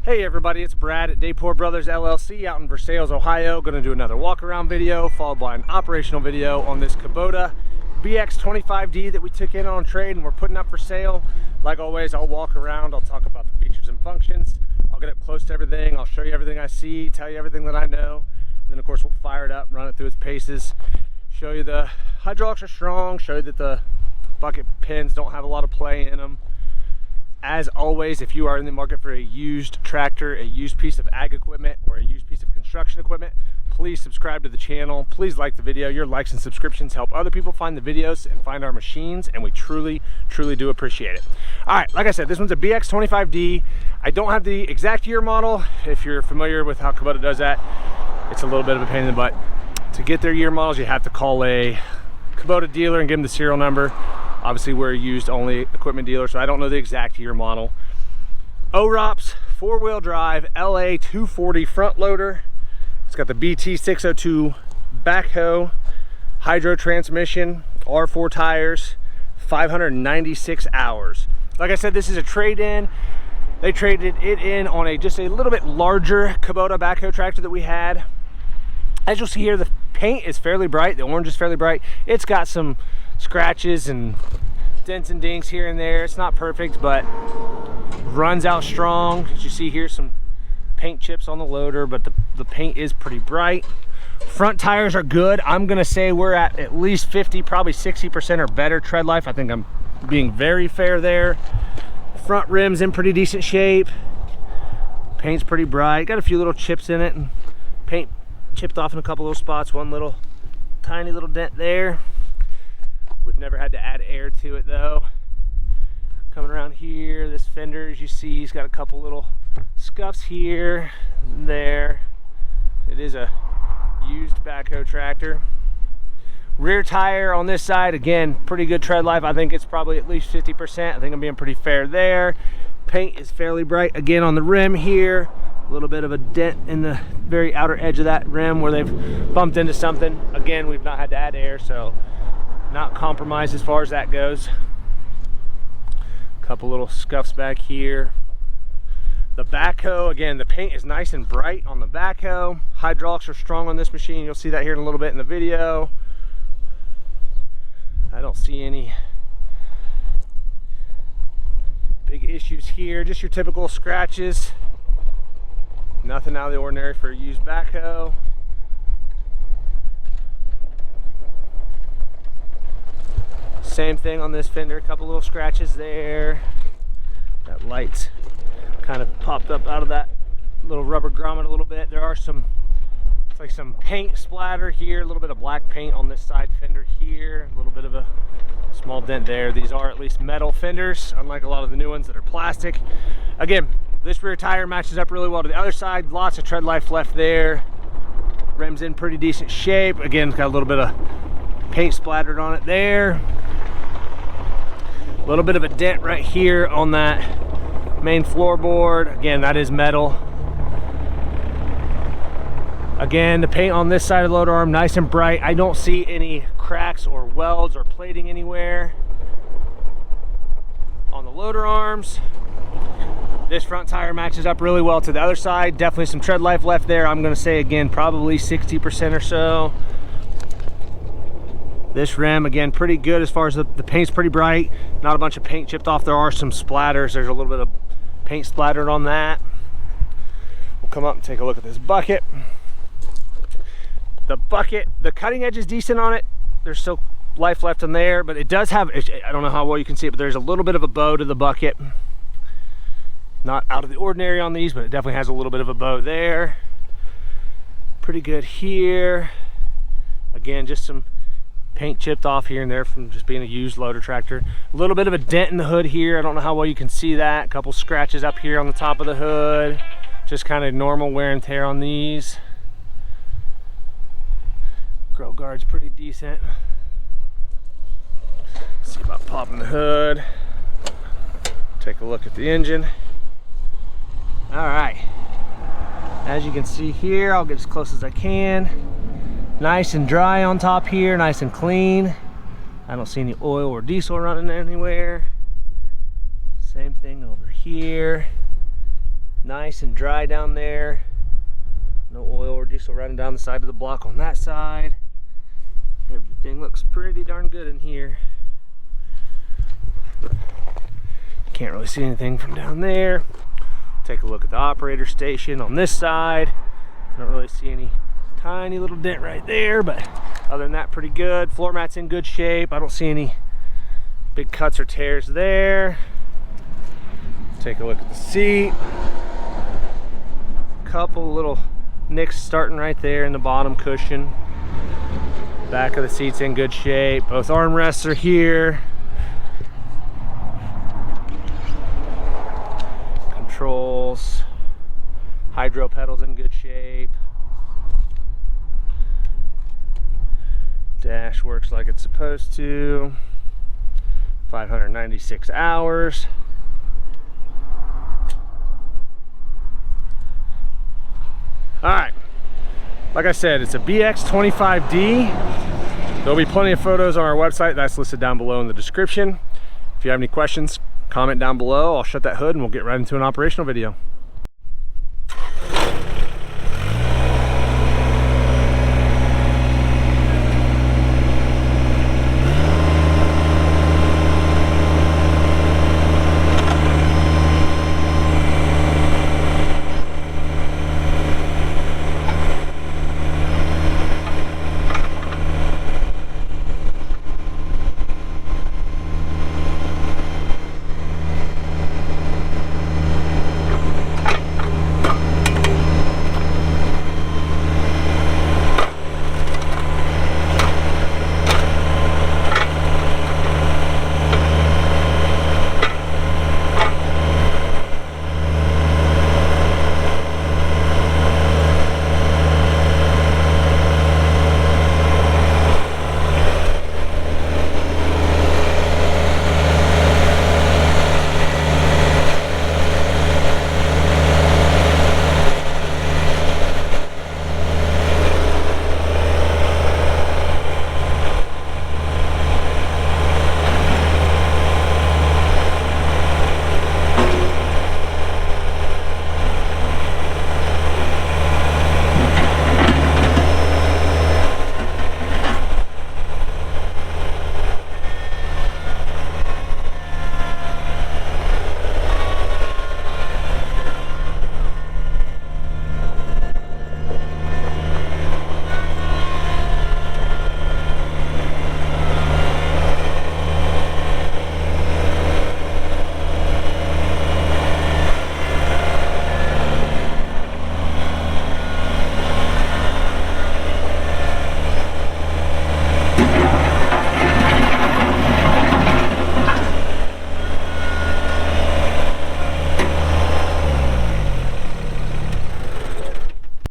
Hey everybody, it's Brad at Dayport Brothers LLC out in Versailles, Ohio. Going to do another walk around video followed by an operational video on this Kubota BX25D that we took in on trade and we're putting up for sale. Like always, I'll walk around, I'll talk about the features and functions, I'll get up close to everything, I'll show you everything I see, tell you everything that I know. And then of course we'll fire it up, run it through its paces, show you the hydraulics are strong, show you that the bucket pins don't have a lot of play in them. As always, if you are in the market for a used tractor, a used piece of ag equipment, or a used piece of construction equipment, please subscribe to the channel. Please like the video. Your likes and subscriptions help other people find the videos and find our machines, and we truly do appreciate it. All right, like I said, this one's a BX25D. I don't have the exact year model. If you're familiar with how Kubota does that, it's a little bit of a pain in the butt. To get their year models, you have to call a Kubota dealer and give them the serial number. Obviously, we're a used only equipment dealer, so I don't know the exact year model. OROPS, 4-wheel drive, LA 240 front loader. It's got the BT602 Backhoe, hydro transmission, R4 tires, 596 hours. Like I said, this is a trade-in. They traded it in on just a little bit larger Kubota backhoe tractor that we had. As you'll see here, the paint is fairly bright. The orange is fairly bright. It's got some scratches and dents and dings here and there. It's not perfect, but runs out strong. As you see here, some paint chips on the loader, but the paint is pretty bright. Front tires are good. I'm gonna say we're at least 50, probably 60% or better tread life. I think I'm being very fair there. Front rim's in pretty decent shape. Paint's pretty bright. Got a few little chips in it, and paint chipped off in a couple little spots. One little tiny little dent there. We've never had to add air to it though. Coming around here, this fender, as you see, he's got a couple little scuffs here and there. It is a used backhoe tractor. Rear tire on this side, again, pretty good tread life. I think it's probably at least 50%. I think I'm being pretty fair there. Paint is fairly bright. Again, on the rim here, a little bit of a dent in the very outer edge of that rim where they've bumped into something. Again, we've not had to add air, so not compromised as far as that goes. Couple little scuffs back here. The backhoe, again, the paint is nice and bright on the backhoe. Hydraulics are strong on this machine. You'll see that here in a little bit in the video. I don't see any big issues here. Just your typical scratches. Nothing out of the ordinary for a used backhoe. Same thing on this fender, a couple little scratches there. That light's kind of popped up out of that little rubber grommet a little bit. There are some, it's like some paint splatter here, a little bit of black paint on this side fender here, a little bit of a small dent there. These are at least metal fenders, unlike a lot of the new ones that are plastic. Again, this rear tire matches up really well to the other side. Lots of tread life left there. Rim's in pretty decent shape. Again, it's got a little bit of paint splattered on it there. A little bit of a dent right here on that main floorboard. Again, that is metal. Again, the paint on this side of the loader arm, nice and bright. I don't see any cracks or welds or plating anywhere. On the loader arms, this front tire matches up really well to the other side. Definitely some tread life left there. I'm gonna say, again, probably 60% or so. This rim, again, pretty good as far as the paint's pretty bright. Not a bunch of paint chipped off. There are some splatters. There's a little bit of paint splattered on that. We'll come up and take a look at this bucket. The bucket, the cutting edge is decent on it. There's still life left in there, but it does have, I don't know how well you can see it, but there's a little bit of a bow to the bucket. Not out of the ordinary on these, but it definitely has a little bit of a bow there. Pretty good here. Again, just some paint chipped off here and there from just being a used loader tractor. A little bit of a dent in the hood here. I don't know how well you can see that. A couple scratches up here on the top of the hood. Just kind of normal wear and tear on these. Grill guard's pretty decent. See about popping the hood. Take a look at the engine. All right. As you can see here, I'll get as close as I can. Nice and dry on top here, nice and clean. I don't see any oil or diesel running anywhere. Same thing over here. Nice and dry down there. No oil or diesel running down the side of the block on that side. Everything looks pretty darn good in here. Can't really see anything from down there. Take a look at the operator station on this side. Don't really see any tiny little dent right there, but other than that, pretty good. Floor mat's in good shape. I don't see any big cuts or tears there. Take a look at the seat. Couple little nicks starting right there in the bottom cushion. Back of the seat's in good shape. Both armrests are here. Controls. Hydro pedals in good shape. Dash works like it's supposed to. 596 hours. Alright, like I said, it's a BX25D. There'll be plenty of photos on our website that's listed down below in the description. If you have any questions, comment down below. I'll shut that hood and we'll get right into an operational video.